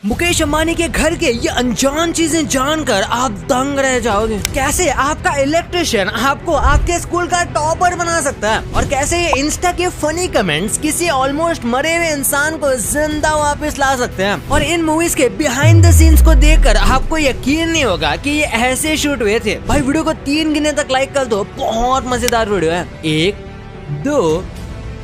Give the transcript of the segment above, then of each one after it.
मुकेश अंबानी के घर के ये अनजान चीजें जानकर आप दंग रह जाओगे। कैसे आपका इलेक्ट्रिशियन आपको आपके स्कूल का टॉपर बना सकता है और कैसे ये इंस्टा के फनी कमेंट्स किसी ऑलमोस्ट मरे हुए इंसान को जिंदा वापस ला सकते हैं। और इन मूवीज के बिहाइंड द सीन्स को देखकर आपको यकीन नहीं होगा कि ये ऐसे शूट हुए थे। भाई वीडियो को 3 गिने तक लाइक कर दो, बहुत मजेदार वीडियो है। 1 2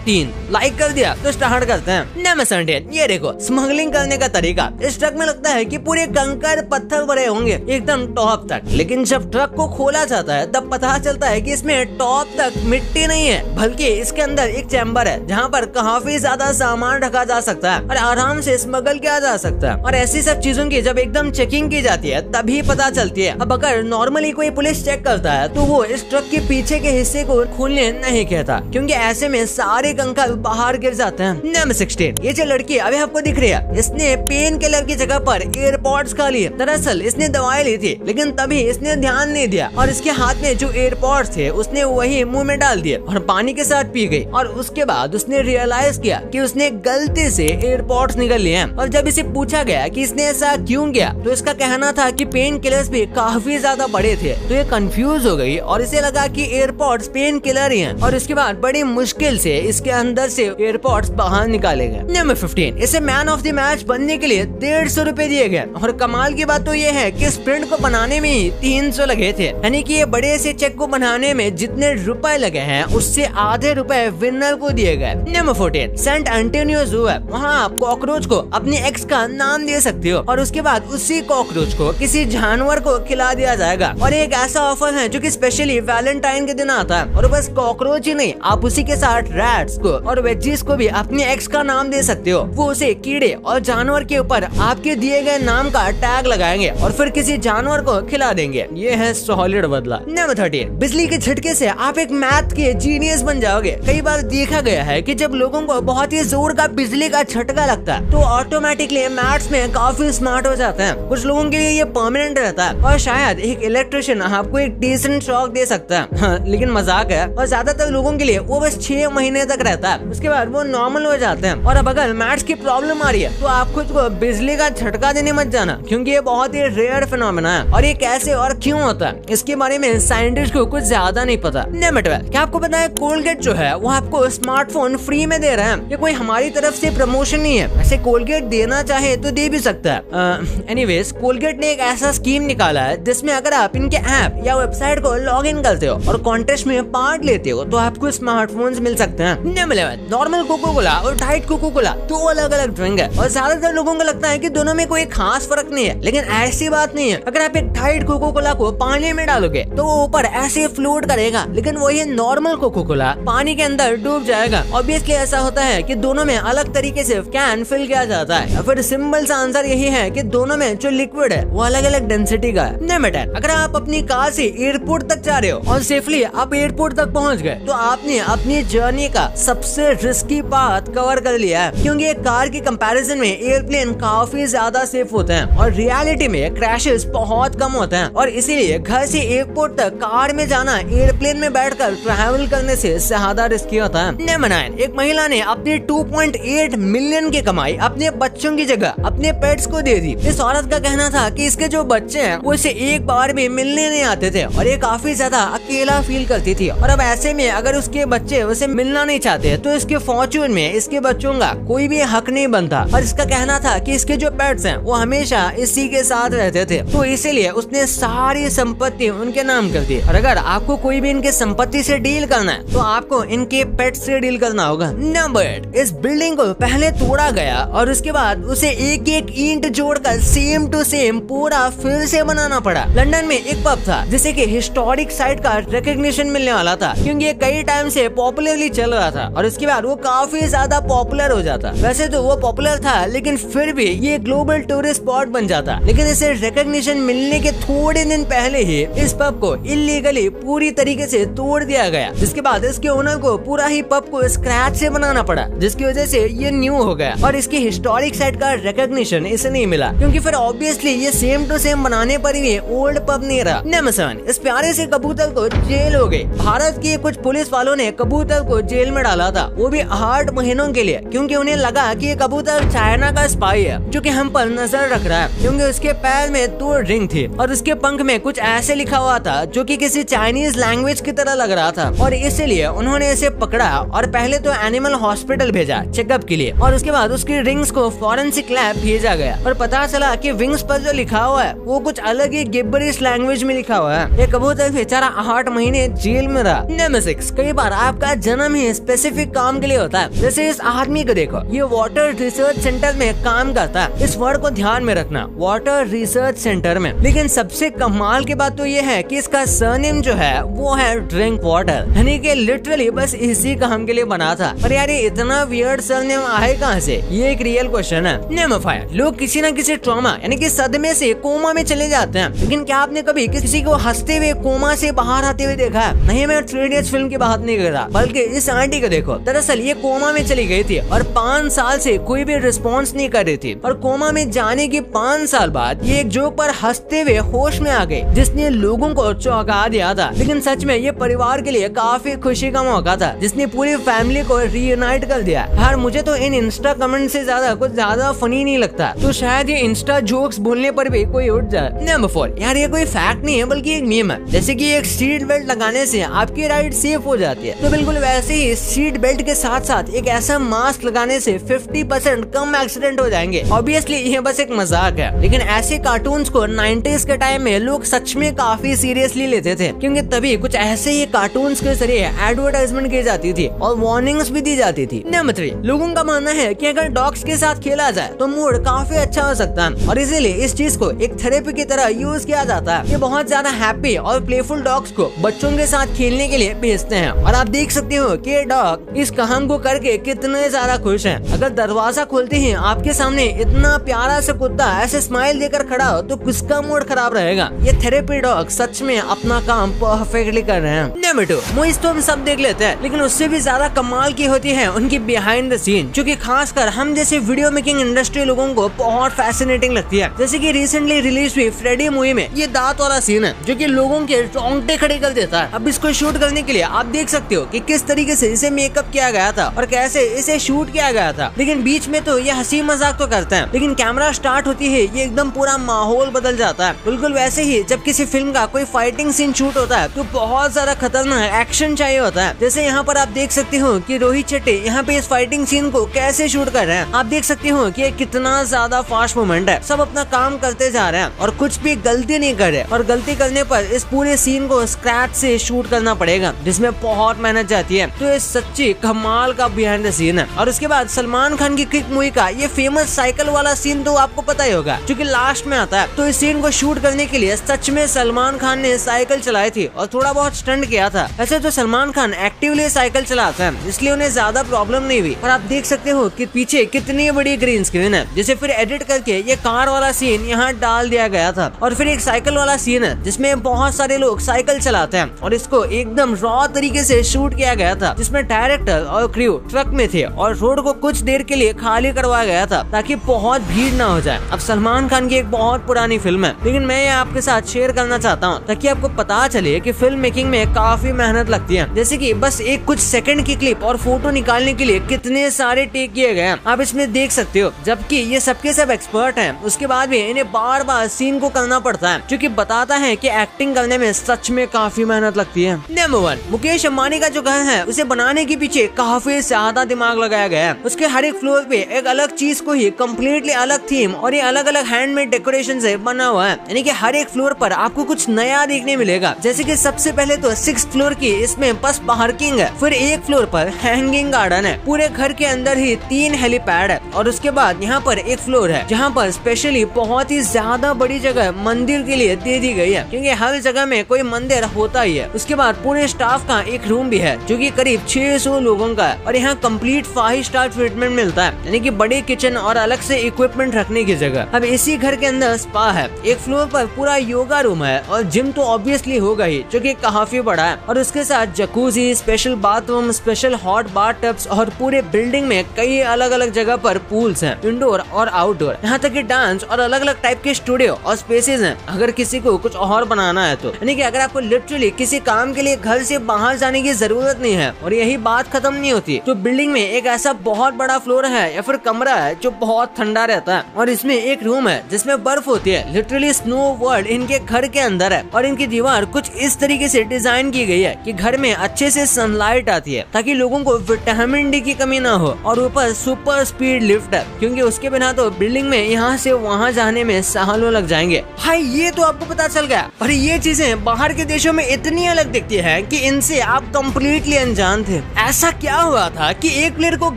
3 लाइक कर दिया तो स्टार्ट करते हैं। नमस्ते, ये देखो स्मगलिंग करने का तरीका। इस ट्रक में लगता है कि पूरे कंकड़ पत्थर भरे होंगे एकदम टॉप तक, लेकिन जब ट्रक को खोला जाता है तब पता चलता है कि इसमें टॉप तक मिट्टी नहीं है, बल्कि इसके अंदर एक चैम्बर है जहाँ पर काफी ज्यादा सामान रखा जा सकता है और आराम से स्मगल किया जा सकता है। और ऐसी सब चीजों की जब एकदम चेकिंग की जाती है तभी पता चलती है। अब अगर नॉर्मली कोई पुलिस चेक करता है तो वो इस ट्रक के पीछे के हिस्से को खोलने नहीं कहता, क्योंकि ऐसे में सारे कंकड़ बाहर गिर जाते हैं। नंबर 16, ये जो लड़की अभी आपको दिख रही है, इसने पेन किलर की जगह पर एयरपॉड्स खा लिए। दरअसल इसने दवाई ली थी, लेकिन तभी इसने ध्यान नहीं दिया और इसके हाथ में जो एयरपॉड्स थे उसने वही मुंह में डाल दिए और पानी के साथ पी गई। और उसके बाद उसने रियलाइज किया कि उसने गलती से एयरपॉड्स निकल लिए हैं। और जब इसे पूछा गया कि इसने ऐसा क्यों किया तो इसका कहना था कि पेन किलर्स भी काफी ज्यादा बड़े थे। तो ये कंफ्यूज हो गई और इसे लगा कि एयरपॉड्स पेन किलर ही हैं। और उसके बाद बड़ी मुश्किल से इसके अंदर से एयरपोर्ट्स बाहर निकाले गए। नंबर 15, इसे मैन ऑफ द मैच बनने के लिए 150 रुपए दिए गए। और कमाल की बात तो ये है कि स्प्रिंट को बनाने में ही 300 लगे थे, यानी कि ये बड़े से चेक को बनाने में जितने रुपए लगे हैं उससे आधे रुपए विनर को दिए गए। नंबर 14, सेंट एंटोनियो जू है, वहाँ आप कॉकरोच को अपने एक्स का नाम दे सकते हो और उसके बाद उसी कॉकरोच को किसी जानवर को खिला दिया जाएगा। और एक ऐसा ऑफर है जो कि स्पेशली वैलेंटाइन के दिन आता है। और बस कॉकरोच ही नहीं, आप उसी के साथ रैट्स को और वेजीज को भी अपने एक्स का नाम दे सकते हो। वो उसे कीड़े और जानवर के ऊपर आपके दिए गए नाम का टैग लगाएंगे और फिर किसी जानवर को खिला देंगे। ये है सॉलिड बदला। नंबर 13, बिजली के झटके से आप एक मैथ के जीनियस बन जाओगे। कई बार देखा गया है कि जब लोगों को बहुत ही जोर का बिजली का झटका लगता है तो ऑटोमेटिकली मैथ्स में काफी स्मार्ट हो जाते हैं। कुछ लोगों के लिए ये परमानेंट रहता है और शायद एक इलेक्ट्रिशियन आपको एक डिसेंट शॉक दे सकता है। हाँ, लेकिन मजाक है। और ज्यादातर लोगों के लिए वो बस 6 महीने तक रहता है, उसके बाद वो नॉर्मल हो जाते हैं। और अब अगर मैथ्स की प्रॉब्लम आ रही है तो आप खुद को बिजली का झटका देने मत जाना, क्योंकि ये बहुत ही रेयर फिनोमेना है। और ये कैसे और क्यों होता है इसके बारे में साइंटिस्ट को कुछ ज्यादा नहीं पता। नंबर 12, क्या आपको पता है कोलगेट जो है वो आपको स्मार्टफोन फ्री में दे रहा है। ये कोई हमारी तरफ से प्रमोशन नहीं है, ऐसे कोलगेट देना चाहे तो दे भी सकता है। एनीवेज, कोलगेट ने एक ऐसा स्कीम निकाला है जिसमें अगर आप इनके ऐप या वेबसाइट को लॉग इन करते हो और कॉन्टेस्ट में पार्ट लेते हो तो आपको स्मार्टफोन मिल सकते हैं। नंबर 11, नॉर्मल कोको कोला और डाइट कोको कोला 2 अलग अलग ड्रिंक है और ज्यादातर लोगों को लगता है कि दोनों में कोई खास फर्क नहीं है, लेकिन ऐसी बात नहीं है। अगर आप एक डाइट कोको कोला को पानी में डालोगे तो वो ऊपर ऐसे फ्लोट करेगा, लेकिन वही नॉर्मल कोको कोला पानी के अंदर डूब जाएगा। ऑब्वियसली ऐसा होता है कि दोनों में अलग तरीके से कैन फिल किया जाता है। फिर सिंपल सा आंसर यही है कि दोनों में जो लिक्विड है वो अलग अलग डेंसिटी का है। नंबर 10, अगर आप अपनी कार से एयरपोर्ट तक जा रहे हो और सेफली आप एयरपोर्ट तक पहुंच गए तो आपने अपनी जर्नी का सबसे रिस्की पाथ कवर कर लिया है, क्योंकि एक कार की कंपैरिजन में एयरप्लेन काफी ज्यादा सेफ होते हैं और रियलिटी में क्रैशेस बहुत कम होते हैं। और इसीलिए घर से एयरपोर्ट तक कार में जाना एयरप्लेन में बैठकर ट्रैवल करने से ज्यादा रिस्की होता है। नंबर 9, एक महिला ने अपने 2.8 मिलियन की कमाई अपने बच्चों की जगह अपने पेट्स को दे दी। इस औरत का कहना था कि इसके जो बच्चे हैं वो इसे एक बार भी मिलने नहीं आते थे और ये काफी ज्यादा अकेला फील करती थी। और अब ऐसे में अगर उसके बच्चे उसे मिलना नहीं चाहते तो इसके फॉर्च्यून में इसके बच्चों का कोई भी हक नहीं बनता। और इसका कहना था कि इसके जो पेट्स हैं वो हमेशा इसी के साथ रहते थे, तो इसीलिए उसने सारी संपत्ति उनके नाम कर दी। और अगर आपको कोई भी इनके संपत्ति से डील करना है तो आपको इनके पेट से डील करना होगा। नंबर 8, इस बिल्डिंग को पहले तोड़ा गया और उसके बाद उसे एक एक ईंट जोड़कर सेम टू सेम पूरा फिर से बनाना पड़ा। लंदन में एक पब था जिसे कि हिस्टोरिक साइट का रिकॉग्निशन मिलने वाला था, क्योंकि ये कई टाइम से पॉपुलरली चल रहा था और उसके बाद वो काफी ज्यादा पॉपुलर हो जाता। वैसे तो वो पॉपुलर था, लेकिन फिर भी ये ग्लोबल टूरिस्ट स्पॉट बन जाता। लेकिन इसे रिकॉग्निशन मिलने के थोड़े दिन पहले ही इस पब को इलीगली पूरी तरीके से तोड़ दिया गया, जिसके बाद इसके ओनर को पूरा ही पब को स्क्रैच से बनाना पड़ा, जिसकी वजह से ये न्यू हो गया और इसकी हिस्टोरिक साइट का रिकॉग्निशन इसे नहीं मिला, क्योंकि फिर ऑब्वियसली ये सेम टू सेम बनाने पर भी ओल्ड पब नहीं रहा। नंबर 7, इस प्यारे से कबूतर को जेल हो गई। भारत के कुछ पुलिस वालों ने कबूतर को जेल में डाला था, वो भी 8 महीनों के लिए, क्योंकि उन्हें लगा कि ये कबूतर चाइना का स्पाई है जो कि हम पर नजर रख रहा है, क्योंकि उसके पैर में 2 रिंग थी और उसके पंख में कुछ ऐसे लिखा हुआ था जो कि किसी चाइनीज लैंग्वेज की तरह लग रहा था। और इसलिए उन्होंने इसे पकड़ा और पहले तो एनिमल हॉस्पिटल भेजा चेकअप के लिए, और उसके बाद उसकी रिंग्स को फॉरेंसिक लैब भेजा गया और पता चला कि विंग्स पर जो लिखा हुआ है वो कुछ अलग ही गिब्बरिश लैंग्वेज में लिखा हुआ है। ये कबूतर बेचारा 8 महीने जेल में रहा। नंबर 6, कई बार आपका जन्म ही स्पेसिफिक काम के लिए होता है। जैसे इस आदमी को देखो, ये वाटर रिसर्च सेंटर में काम करता है। इस वर्ड को ध्यान में रखना, वाटर रिसर्च सेंटर में। लेकिन सबसे कमाल की बात तो ये है कि इसका सरनेम जो है वो है ड्रिंक वाटर, यानी कि लिटरली बस इसी काम के लिए बना था। और यार ये इतना वियर्ड सरनेम आए कहाँ से, ये एक रियल क्वेश्चन है। नंबर 5, लोग किसी न किसी ट्रॉमा यानी कि सदमे से कोमा में चले जाते हैं, लेकिन क्या आपने कभी किसी को हंसते हुए कोमा से बाहर आते हुए देखा है? नहीं, मैं 3 इडियट्स फिल्म की बात नहीं कर रहा, बल्कि इस आंटी को देखो। दरअसल ये कोमा में चली गई थी और 5 साल से कोई भी रिस्पॉन्स नहीं कर रही थी, और कोमा में जाने के 5 साल बाद ये एक जोक पर हंसते हुए होश में आ गई, जिसने लोगों को चौंका दिया था। लेकिन सच में ये परिवार के लिए काफी खुशी का मौका था, जिसने पूरी फैमिली को रीयूनाइट कर दिया। यार मुझे तो इन इंस्टा कमेंट से कुछ ज्यादा फनी नहीं लगता, तो शायद ये इंस्टा जोक्स बोलने पर भी कोई उठ जाए। नंबर 4, यार ये कोई फैक्ट नहीं है बल्कि एक मीम है। जैसे कि एक सीट बेल्ट लगाने से आपकी राइड सेफ हो जाती है, तो बिल्कुल वैसे ही सीट बेल्ट के साथ साथ एक ऐसा मास्क लगाने से 50% कम एक्सीडेंट हो जाएंगे। ऑब्वियसली ये बस एक मजाक है, लेकिन ऐसे कार्टून्स को 90s के टाइम में लोग सच में काफी सीरियसली लेते थे, क्योंकि तभी कुछ ऐसे ही कार्टून्स के जरिए एडवर्टाइजमेंट की जाती थी और वार्निंग्स भी दी जाती थी। नंबर 3, लोगों का मानना है कि अगर डॉग्स के साथ खेला जाए तो मूड काफी अच्छा हो सकता है, और इसीलिए इस चीज को एक थेरेपी की तरह यूज किया जाता है। ये बहुत ज्यादा हैप्पी और प्लेफुल डॉग्स को बच्चों के साथ खेलने के लिए भेजते हैं, और आप देख सकते हो कि ये डॉग इस काम को करके कितने ज्यादा खुश हैं। अगर दरवाजा खोलते ही आपके सामने इतना प्यारा सा कुत्ता ऐसे स्माइल देकर खड़ा हो तो किसका मूड खराब रहेगा। ये थेरेपी डॉग सच में अपना काम परफेक्टली कर रहे हैं। नंबर 2, मूवीज तो हम सब देख लेते हैं, लेकिन उससे भी ज्यादा कमाल की होती है उनकी बिहाइंड द सीन, जो कि खासकर हम जैसे वीडियो मेकिंग इंडस्ट्री लोगों को बहुत फैसिनेटिंग लगती है। जैसे कि रिसेंटली रिलीज हुई फ्रेडी मूवी में ये दांत वाला सीन है जो कि लोगों के रोंगटे खड़े कर देता है। अब इसको शूट करने के लिए आप देख सकते हो कि किस तरीके से इसे मेकअप किया गया था और कैसे इसे शूट किया गया था। लेकिन बीच में तो ये हंसी मजाक तो करते हैं, लेकिन कैमरा स्टार्ट होती है ये एकदम पूरा माहौल बदल जाता है। बिल्कुल वैसे ही जब किसी फिल्म का कोई फाइटिंग सीन शूट होता है तो बहुत ज्यादा खतरनाक एक्शन चाहिए होता है। जैसे यहाँ पर आप देख सकते हो कि रोहित शेट्टी यहाँ पे इस फाइटिंग सीन को कैसे शूट कर रहे हैं। आप देख सकते हो कि कितना ज्यादा फास्ट मूवमेंट है, सब अपना काम करते जा रहे हैं और कुछ भी गलती नहीं कर रहे, और गलती करने पर इस पूरे सीन को स्क्रैच से शूट करना पड़ेगा, जिसमें बहुत मेहनत जाती है। तो ये सच्ची कमाल का बिहाइंड द सीन है। और उसके बाद सलमान खान की क्रिक मूवी का ये फेमस साइकिल वाला सीन तो आपको पता ही होगा, जो कि लास्ट में आता है। तो इस सीन को शूट करने के लिए सच में सलमान खान ने साइकिल चलाई थी और थोड़ा बहुत स्टंट किया था। ऐसे तो सलमान खान एक्टिवली साइकिल चलाता है, इसलिए उन्हें ज्यादा प्रॉब्लम नहीं हुई। और आप देख सकते हो कि पीछे कितनी बड़ी ग्रीन स्क्रीन है, जिसे फिर एडिट करके ये कार वाला सीन यहाँ डाल दिया गया था। और फिर एक साइकिल वाला सीन है जिसमें बहुत सारे लोग साइकिल चलाते हैं, और इसको एकदम रॉ तरीके से शूट किया गया था, जिसमें डायरेक्टर और क्रू ट्रक में थे और रोड को कुछ देर के लिए खाली करवाया गया था ताकि बहुत भीड़ ना हो जाए। अब सलमान खान की एक बहुत पुरानी फिल्म है, लेकिन मैं ये आपके साथ शेयर करना चाहता हूँ ताकि आपको पता चले कि फिल्म मेकिंग में काफी मेहनत लगती है। जैसे कि बस एक कुछ सेकंड की क्लिप और फोटो निकालने के लिए कितने सारे टेक किए गए हैं, आप इसमें देख सकते हो। जबकि ये सबके सब एक्सपर्ट हैं, उसके बाद भी इन्हें बार बार सीन को करना पड़ता है, जो कि बताता है कि एक्टिंग करने में सच में काफी मेहनत लगती है। नंबर 1, मुकेश अंबानी का जो घर है उसे बनाने के पीछे काफी ज्यादा दिमाग लगाया गया है। उसके हर एक फ्लोर पे एक अलग चीज को ही कम्प्लीटली अलग थीम और ये अलग अलग हैंडमेड डेकोरेशन से बना हुआ है, यानी कि हर एक फ्लोर पर आपको कुछ नया देखने मिलेगा। जैसे कि सबसे पहले तो 6th फ्लोर की इसमें बस पार्किंग है, फिर एक फ्लोर पर हैंगिंग गार्डन है, पूरे घर के अंदर ही 3 हेलीपैड है, और उसके बाद यहाँ पर एक फ्लोर है जहाँ पर स्पेशली बहुत ही ज्यादा बड़ी जगह मंदिर के लिए दे दी गई है, क्योंकि हर जगह में कोई मंदिर होता ही है। उसके बाद पूरे स्टाफ का एक रूम भी है जो कि करीब 600 लोगों का है, और यहाँ कंप्लीट 5 स्टार ट्रीटमेंट मिलता है, यानी कि बड़े किचन और अलग से इक्विपमेंट रखने की जगह। अब इसी घर के अंदर स्पा है, एक फ्लोर पर पूरा योगा रूम है, और जिम तो ऑब्वियसली होगा ही जो कि काफी बड़ा है, और उसके साथ jacuzzi, special bathroom, special hot bath tubs, और पूरे बिल्डिंग में कई अलग अलग जगह पर पूल्स हैं, इंडोर और आउटडोर, यहाँ तक कि डांस और अलग अलग टाइप के स्टूडियो और स्पेसेस हैं अगर किसी को कुछ और बनाना है तो। यानी कि अगर आपको लिटरली किसी काम के लिए घर से बाहर जाने की जरूरत नहीं है, और यही ही बात खत्म नहीं होती। तो बिल्डिंग में एक ऐसा बहुत बड़ा फ्लोर है या फिर कमरा है जो बहुत ठंडा रहता है और इसमें एक रूम है जिसमें बर्फ होती है। लिटरली स्नो वर्ल्ड इनके घर के अंदर है और इनकी दीवार कुछ इस तरीके से डिजाइन की गई है कि घर में अच्छे से सनलाइट आती है ताकि लोगों को विटामिन डी की कमी ना हो। और ऊपर सुपर स्पीड लिफ्ट है क्योंकि उसके बिना तो बिल्डिंग में यहाँ से वहाँ जाने में सालों लग जाएंगे। भाई ये तो आपको पता चल गया, पर ये चीजें बाहर के देशों में इतनी अलग दिखती है कि इनसे आप कम्प्लीटली अनजान थे। ऐसा क्या हुआ था कि एक प्लेयर को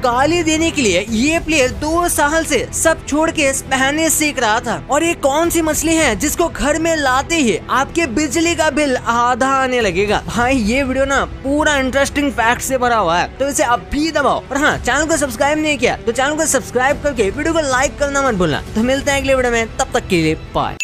गाली देने के लिए ये प्लेयर 2 साल से सब छोड़ के स्पेनिश सीख रहा था। और ये कौन सी मछली है जिसको घर में लाते ही आपके बिजली का बिल आधा आने लगेगा। भाई ये वीडियो ना पूरा इंटरेस्टिंग फैक्ट से भरा हुआ है, तो इसे अभी दबाओ। और हाँ, चैनल को सब्सक्राइब नहीं किया तो चैनल को सब्सक्राइब करके वीडियो को लाइक करना मत भूलना। तो मिलते हैं अगले वीडियो में, तब तक के लिए बाय।